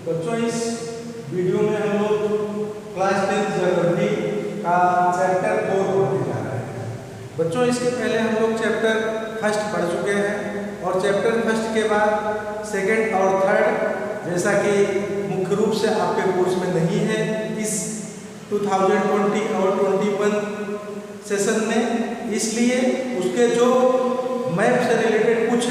बच्चों इस वीडियो में हम लोग क्लास 10 ज्योग्राफी का चैप्टर 4 पढ़ने जा रहे हैं। बच्चों इसके पहले हम लोग चैप्टर फर्स्ट पढ़ चुके हैं और चैप्टर फर्स्ट के बाद सेकंड और थर्ड जैसा कि मुख्य रूप से आपके कोर्स में नहीं है इस 2020 और 21 सेशन में, इसलिए उसके जो मैप से रिलेटेड कुछ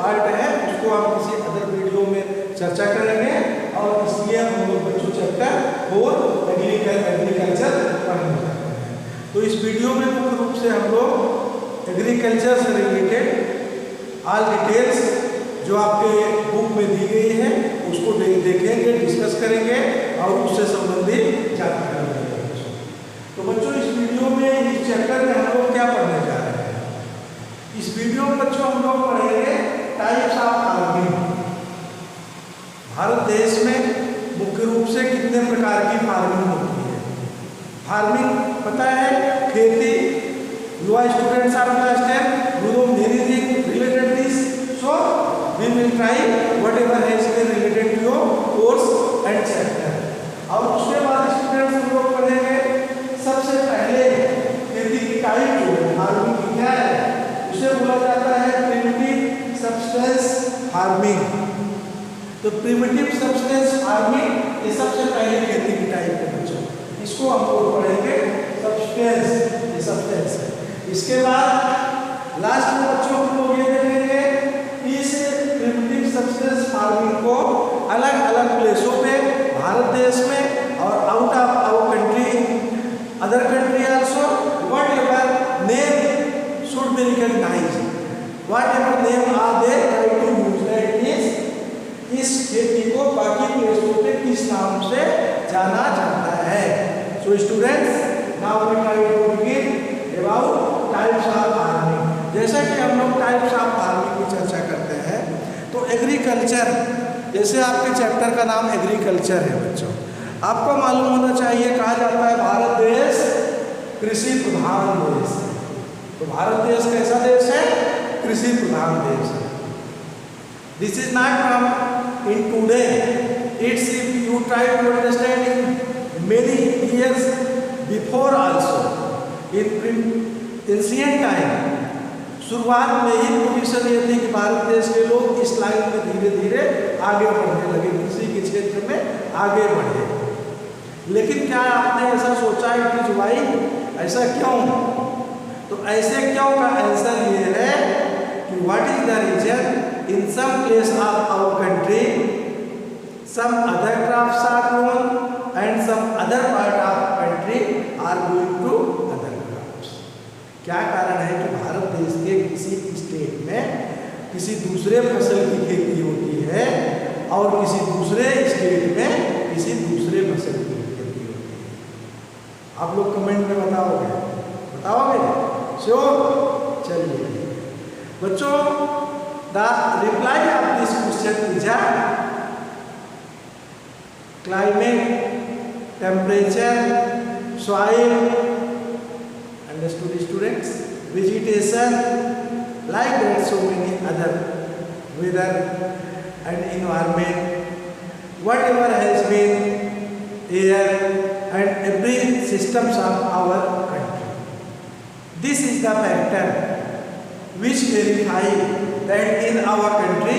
पार्ट है उसको हम किसी अदर वीडियो में चर्चा करेंगे और इसलिए हम लोग बच्चों चैप्टर 4 एग्रीकल्चर पढ़ने जा रहे हैं। तो इस वीडियो में मुख्य रूप से हम लोग एग्रीकल्चर से रिलेटेड ऑल डिटेल्स जो आपके बुक में दी गई है उसको देखेंगे, डिस्कस करेंगे और उससे संबंधित जानकारी लेंगे। तो बच्चों इस वीडियो में इस चैप्टर में हम लोग क्या पढ़ने जा रहे हैं? इस वीडियो में बच्चों हम लोग पढ़ेंगे टाइप्स ऑफ फार्मिंग। भारत देश में मुख्य रूप से कितने प्रकार की फार्मिंग होती है? फार्मिंग पता है, खेती। You are students are class 10, you know anything related this, so we will try whatever has been related to your course and chapter. और उसके बाद स्टूडेंट्स हम लोग पढ़ेंगे सबसे पहले खेती की टाइप जो है फार्मिंग की क्या है, उसे बोला जाता है प्रिमिटिव सब्सटेंस फार्मिंग। तो प्रिमिटिव सब्सटेंस फार्मिंग ये सबसे पहले खेती की टाइप है बच्चों, इसको हम लोग पढ़ेंगे सब्सटेंस, ये सब्सटेंस है। इसके बाद लास्ट में बच्चों हम लोग ये देखेंगे कि इस प्रिमिटिव सब्सटेंस फार्मिंग को अलग अलग प्लेसों पे भारत देश में और out of our country, other country also, whatever name should be recognized, whatever name are they try to use, that is इस खेती को बाकी प्लेसों पे किस नाम से जाना जाता है। So students now we try to begin about types of farming. जैसा कि हम लोग टाइप्स ऑफ फार्मिंग की चर्चा करते हैं तो एग्रीकल्चर, जैसे आपके चैप्टर का नाम एग्रीकल्चर है बच्चों, आपको मालूम होना चाहिए कहा जाता है भारत देश कृषि प्रधान देश है। तो भारत देश कैसा देश है? कृषि प्रधान देश है। This is not from in today. It's if you try to understand in many years before also. In ancient time, शुरुआत में ही पोजीशन ये थी कि भारत देश के लोग इस लाइन में धीरे धीरे आगे बढ़ने लगे, कृषि के क्षेत्र में आगे बढ़े। लेकिन क्या आपने ऐसा सोचा है कि भाई ऐसा क्यों? तो ऐसे क्यों का आंसर ये है कि what is the reason? In some place of our country, some other crops are grown and some other part of country are going to other crops. क्या कारण है कि भारत देश के किसी स्टेट में किसी दूसरे फसल की खेती होती है और किसी दूसरे स्टेट में किसी दूसरे फसल की खेती होती है? आप लोग कमेंट में बताओगे? श्योर? चलिए बच्चों, the reply of this question is climate, temperature, soil, understood students, vegetation, like that so many other weather and environment, whatever has been air and every systems of our country. This is the factor which verify that in our country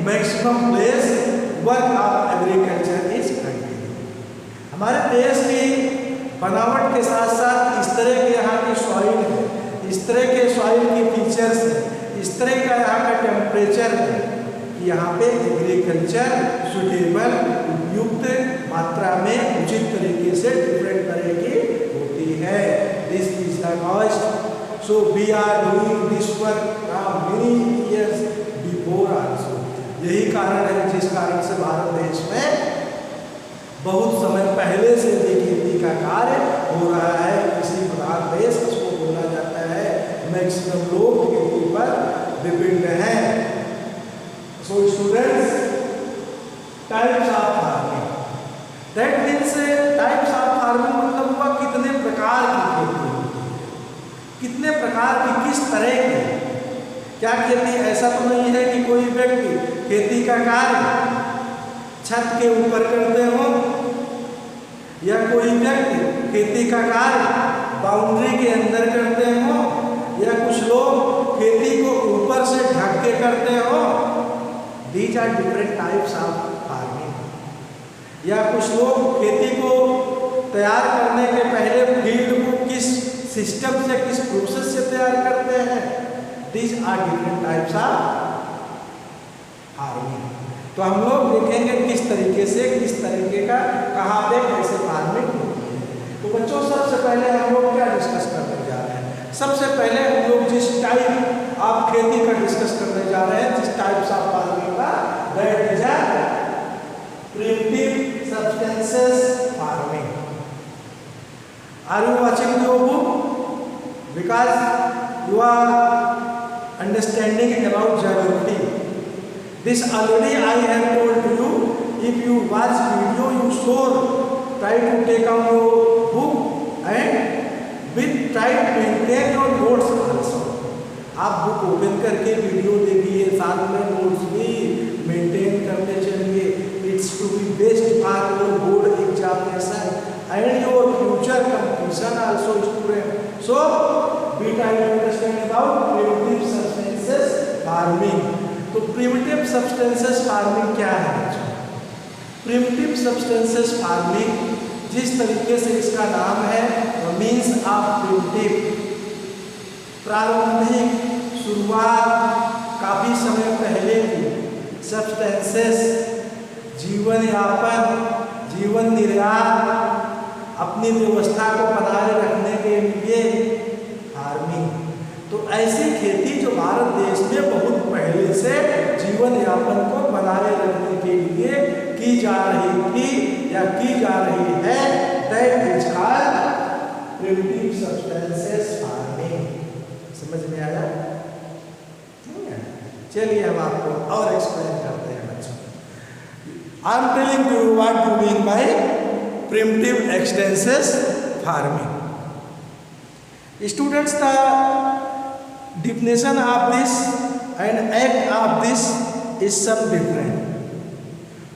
maximum place work of agriculture is continued. हमारे देश की बनावट के साथ साथ इस तरह के यहाँ की सॉइल है, इस तरह के सॉइल की फीचर्स है, इस तरह का यहाँ का टेम्परेचर है कि यहाँ पे एग्रीकल्चर सुटेबल, उपयुक्त मात्रा में उचित तरीके से डिफरेंट तरह की होती है। This is the cause. So we are doing this work now many years before also. यही कारण है जिस कारण से भारत देश में बहुत समय पहले से खेती का कार्य हो रहा है। कृषि प्रधान देश इसको बोला जाता है। मैक्सिमम लोग खेती पर डिपेंड हैं। So students, types of farming. That means types of farming मतलब हुआ कितने प्रकार की खेती, कितने प्रकार की, किस तरह की, क्या खेती? ऐसा तो नहीं है कि कोई व्यक्ति खेती का कार्य छत के ऊपर करते हो, या कोई व्यक्ति खेती का कार्य बाउंड्री के अंदर करते हो, या कुछ लोग खेती को ऊपर से ढक के करते हो। These are different types of farming. या कुछ लोग खेती को तैयार करने के पहले फील्ड को किस सिस्टम से, किस प्रोसेस से तैयार करते हैं। These are different types of farming. तो हम लोग देखेंगे किस तरीके से, किस तरीके का कहाँ पे कैसे फार्मिंग होती है। तो बच्चों सबसे पहले हम लोग क्या डिस्कस करने जा रहे हैं। सबसे पहले हम लोग जिस टाइप ऑफ खेती का डिस्कस करने जा रहे हैं, जिस टाइप्स ऑफ फार्मिंग का, that is primitive substances farming. Are you watching your book? Because you are understanding about geography. This already I have told you. If you watch video, you sure try to take out your book and try to maintain your notes also. आप book open करके video देखिए, साथ में notes भी maintain करते चलिए. It's to be best for your board examination and your future competition also, student. So we try to understand about primitive substances farming. तो primitive substances farming क्या है बच्चों? प्रिमिटिव सब्सटेंसेस फार्मिंग जिस तरीके से इसका नाम है, मीन्स ऑफ प्रिमिटिव, प्रारंभिक, शुरुआत, काफी समय पहले की सब्सटेंसेस, जीवन यापन, जीवन निर्वाह, अपनी व्यवस्था को बनाए रखने के लिए फार्मिंग। तो ऐसी खेती जो भारत देश में बहुत पहले से जीवन यापन को बनाए रखने के लिए की जा रही थी या की जा रही है, that is called primitive substances farming. समझ में आया? चलिए हम आपको और एक्सप्लेन करते हैं बच्चों. I am telling you what do mean by primitive extensive farming. Students, the definition of this and act of this is some different.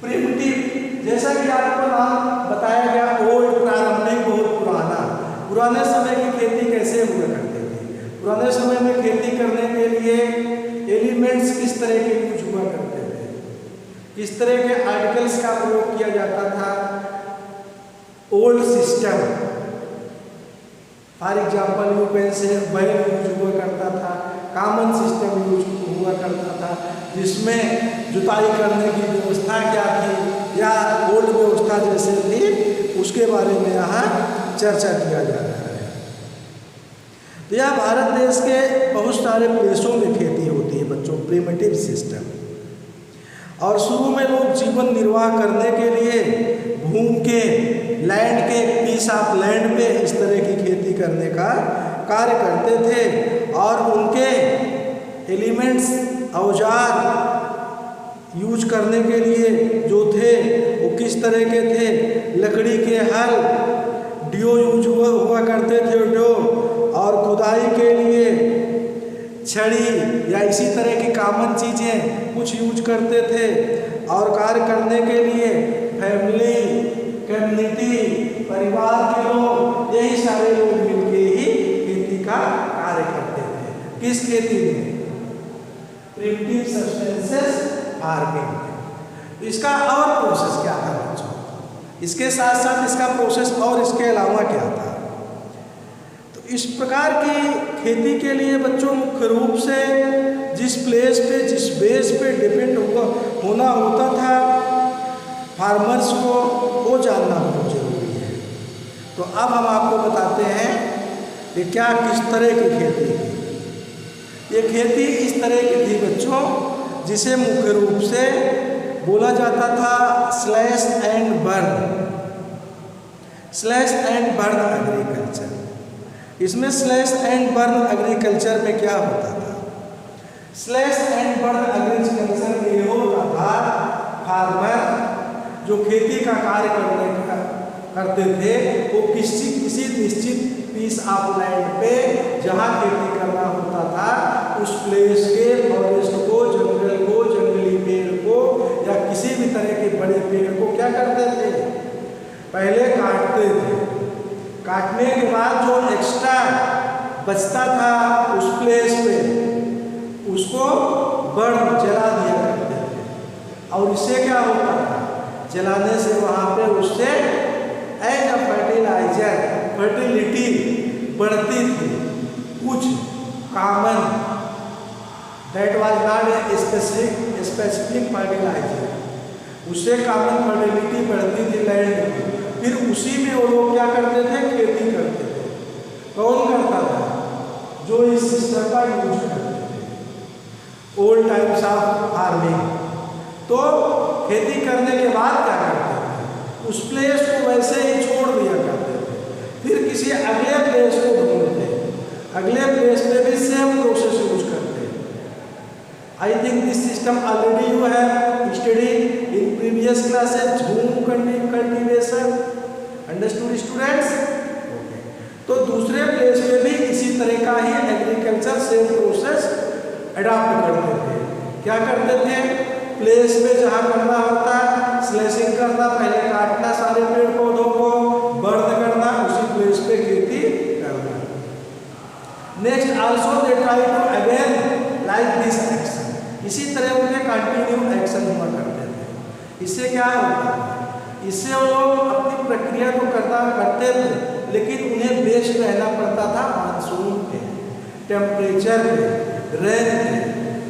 Primitive, जैसा कि आपको नाम बताया गया, ओल्ड, प्रारंभिक, बहुत पुराना. पुराने समय की खेती कैसे हुआ करती थी? पुराने समय में खेती करने के लिए एलिमेंट्स किस तरह के यूज हुआ करते थे, किस तरह के आर्टिकल्स का प्रयोग किया जाता था. Old system, for example you can say बैल यूज हुआ करता था, कॉमन सिस्टम यूज हुआ करता था, जिसमें जुताई करने की व्यवस्था क्या थी या ओल्ड व्यवस्था जैसे थी, उसके बारे में यहाँ चर्चा किया जा रहा है. तो यह भारत देश के बहुत सारे प्लेसों में खेती होती है बच्चों, प्रिमिटिव सिस्टम. और शुरू में लोग जीवन निर्वाह करने के लिए घूम के लैंड के पीस ऑफ लैंड पे इस तरह की खेती करने का कार्य करते थे. और उनके एलिमेंट्स, औजार यूज करने के लिए जो थे वो किस तरह के थे? लकड़ी के हल, डियो यूज हुआ करते थे डियो, और खुदाई के लिए छड़ी या इसी तरह की कॉमन चीज़ें कुछ यूज करते थे. और कार्य करने के लिए फैमिली, कम्युनिटी, परिवार के लोग, यही सारे लोग मिलके ही खेती का कार्य करते थे. किस खेती में? Primitive substances farming. इसका और प्रोसेस क्या था बच्चों? इसके साथ साथ इसका प्रोसेस और इसके अलावा क्या था? तो इस प्रकार की खेती के लिए बच्चों मुख्य रूप से जिस प्लेस पे, जिस बेस पे डिपेंड होना होता था फार्मर्स को, वो जानना बहुत जरूरी है. तो अब हम आपको बताते हैं कि क्या किस तरह की खेती थी. ये खेती इस तरह की थी बच्चों, जिसे मुख्य रूप से बोला जाता था slash and burn. Slash and burn agriculture. इसमें स्लैश एंड बर्न एग्रीकल्चर में क्या होता था? स्लैश एंड बर्न एग्रीकल्चर में होता था फार्मर जो खेती का कार्य करते थे, वो किसी निश्चित पीस ऑफ लैंड पे जहाँ खेती करना होता था, उस प्लेस के फॉरेस्ट को, जंगल को, जंगली पेड़ को या किसी भी तरह के बड़े पेड़ को क्या करते थे, पहले काटते थे। काटने के बाद जो एक्स्ट्रा बचता था उस प्लेस पे उसको बर्न जला दिया करते थे। और इससे क्या होता था, जलाने से वहाँ पे उससे एज अ फर्टिलाइजर फर्टिलिटी बढ़ती थी। कुछ common that was not a specific fertilizer, उससे कॉमन फर्टिलिटी बढ़ती थी लैंड की। फिर उसी में वो लोग क्या करते थे, खेती करते थे। कौन करता था, जो इस सिस्टम का यूज करते थे, ओल्ड टाइप्स ऑफ फार्मिंग। तो खेती करने के बाद क्या करते थे, उस प्लेस को वैसे ही छोड़ दिया करते थे, फिर किसी अगले प्लेस को ढूंढते, अगले प्लेस पे भी सेम प्रोसेस यूज करते। I think this system already you have study in previous classes, झूम कल्टीवेशन। Understood students? तो दूसरे प्लेस पे भी इसी तरह का ही एग्रीकल्चर सेम प्रोसेस अडॉप्ट करते थे। क्या करते थे, प्लेस पे जहाँ करना होता है स्लेशिंग करना, पहले काटना सारे पेड़ पौधों को, बर्न करना, उसी प्लेस पे खेती करना। Next also they try to again like this action, इसी तरह उनके कंटिन्यू एक्शन हुआ करते थे। इससे क्या होता है, इससे वो लोग अपनी प्रक्रिया तो करते थे, लेकिन उन्हें बेस्ड रहना पड़ता था मानसून पे, टेम्परेचर पे, रेन पे,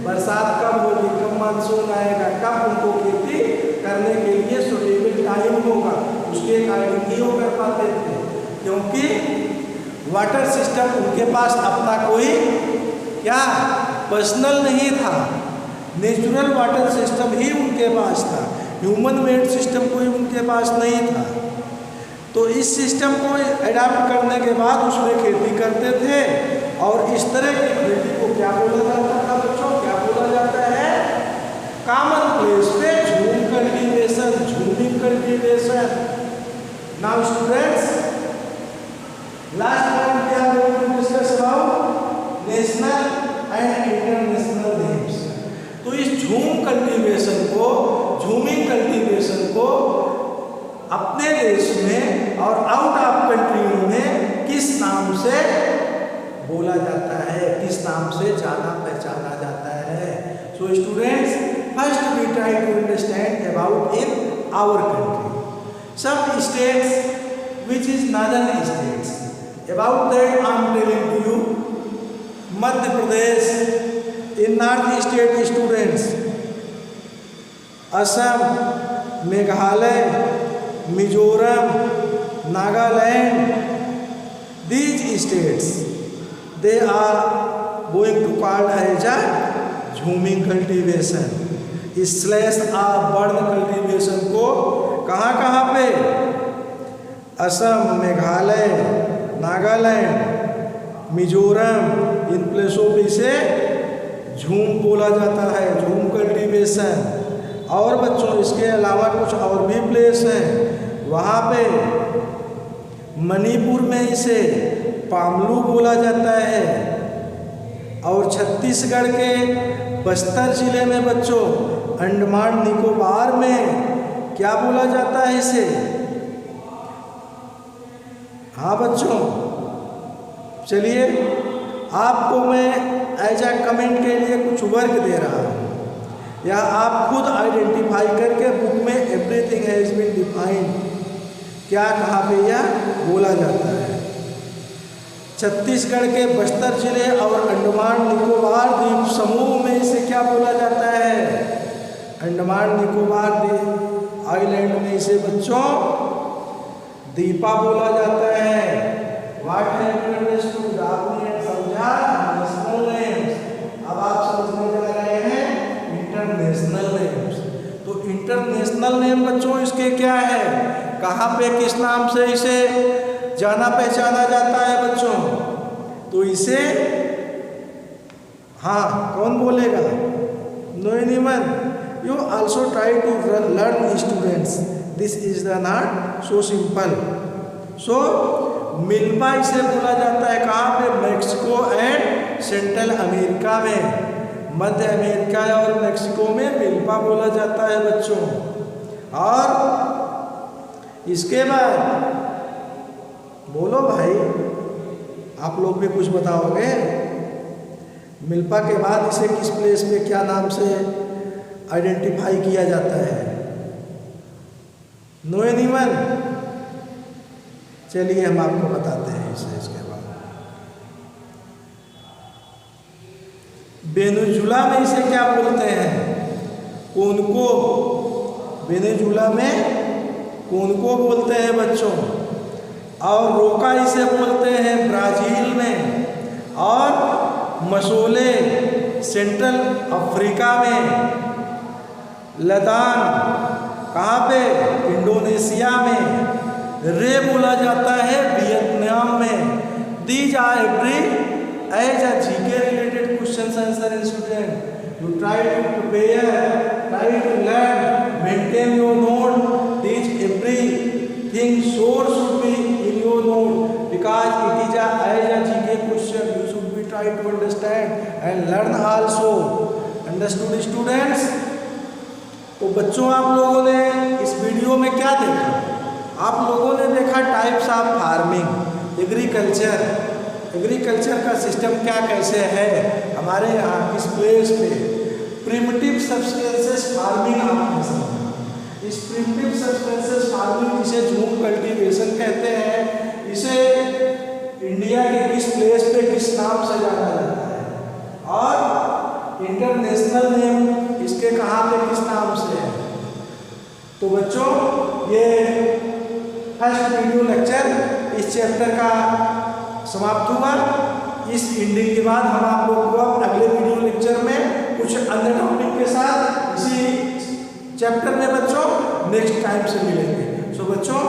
बरसात कब होगी, कब मानसून आएगा, कब उनको खेती करने के लिए सुटेबल टाइम होगा, उसके अकॉर्डिंग ही वो कर पाते थे। क्योंकि वाटर सिस्टम उनके पास अपना कोई क्या पर्सनल नहीं था, नेचुरल वाटर सिस्टम ही उनके पास था, ह्यूमन मेड सिस्टम कोई उनके पास नहीं था। तो इस सिस्टम को अडॉप्ट करने के बाद उसमें खेती करते थे। और इस तरह की खेती को क्या बोला जाता था बच्चों, क्या बोला जाता है, कॉमन प्लेस पे jhum cultivation, jhuming cultivation. Now students, last point we are going to discuss about national and international names. तो इस झूम कल्टीवेशन को, झूमिंग कल्टीवेशन को अपने देश में और आउट ऑफ कंट्री में किस नाम से बोला जाता है, किस नाम से जाना पहचाना जाता है। So students, first we try to understand about in our country some states which is northern states. About that I am telling to you. Madhya Pradesh in north state students, Assam, Meghalaya, Mizoram, Nagaland, these states they are going to called as a jhuming cultivation. Slash burn cultivation को कहाँ पे, असम, मेघालय, नागालैंड, मिजोरम, इन प्लेसों पे इसे झूम बोला जाता है, झूम कल्टीवेशन। और बच्चों इसके अलावा कुछ और भी प्लेस हैं, वहाँ पे मणिपुर में इसे पामलू बोला जाता है। और छत्तीसगढ़ के बस्तर जिले में बच्चों अंडमान निकोबार में क्या बोला जाता है इसे, हाँ बच्चों चलिए आपको मैं एज ए कमेंट के लिए कुछ वर्क दे रहा हूँ, या आप खुद आइडेंटिफाई करके बुक में एवरीथिंग हैज बीन डिफाइंड, क्या कहाँ पे यह बोला जाता है। छत्तीसगढ़ के बस्तर जिले और अंडमान निकोबार द्वीप समूह में इसे क्या बोला जाता है, अंडमान निकोबार आइलैंड में इसे बच्चों दीपा बोला जाता है। व्हाट हैव यू अंडरस्टूड, आपने समझा नेशनल नेम्स। अब आप समझने जा रहे हैं इंटरनेशनल नेम्स। तो इंटरनेशनल नेम बच्चों इसके क्या है, कहाँ पे किस नाम से इसे जाना पहचाना जाता है बच्चों, तो इसे हाँ कौन बोलेगा, no anyone. You also try to learn students, this is the not so simple. So milpa इसे बोला जाता है कहाँ पे, मैक्सिको एंड सेंट्रल अमेरिका में, मध्य अमेरिका और मैक्सिको में मिल्पा बोला जाता है बच्चों। और इसके बाद बोलो भाई, आप लोग भी कुछ बताओगे। मिल्पा के बाद इसे किस प्लेस पे क्या नाम से आइडेंटिफाई किया जाता है? No anyone? चलिए हम आपको बताते हैं इसे। इसके बाद वेनेजुला में इसे क्या बोलते हैं? कोनको। वेनेजुला में कोनको बोलते हैं बच्चों। और रोका इसे बोलते हैं ब्राजील में। और मसोले सेंट्रल अफ्रीका में। लदान कहाँ पे? इंडोनेशिया में। रे बोला जाता है वियतनाम में। These are every age a GK related question answer in student. You try to prepare, try to learn, maintain your note. These everything source should be in your note because it is as a GK question. You should be try to understand and learn also. Understood students? तो बच्चों, आप लोगों ने इस video में क्या देखा? आप लोगों ने देखा types of farming, agriculture. Agriculture का सिस्टम क्या कैसे है हमारे यहाँ किस प्लेस पे। प्रिमिटिव सब्सटेंसेस फार्मिंग आपने समझा। इस प्रिमिटिव सब्सटेंसेस फार्मिंग जिसे झूम कल्टीवेशन कहते हैं, इसे इंडिया के किस प्लेस पे किस नाम से जाना जाता है? और इंटरनेशनल नेम इसके कहाँ पे किस नाम से है? तो बच्चों, ये फर्स्ट वीडियो लेक्चर इस चैप्टर का समाप्त हुआ। इस एंडिंग के बाद हम आप लोग को अगले वीडियो लेक्चर में कुछ अन्य टॉपिक के साथ इसी चैप्टर में बच्चों नेक्स्ट टाइम से मिलेंगे। सो बच्चों,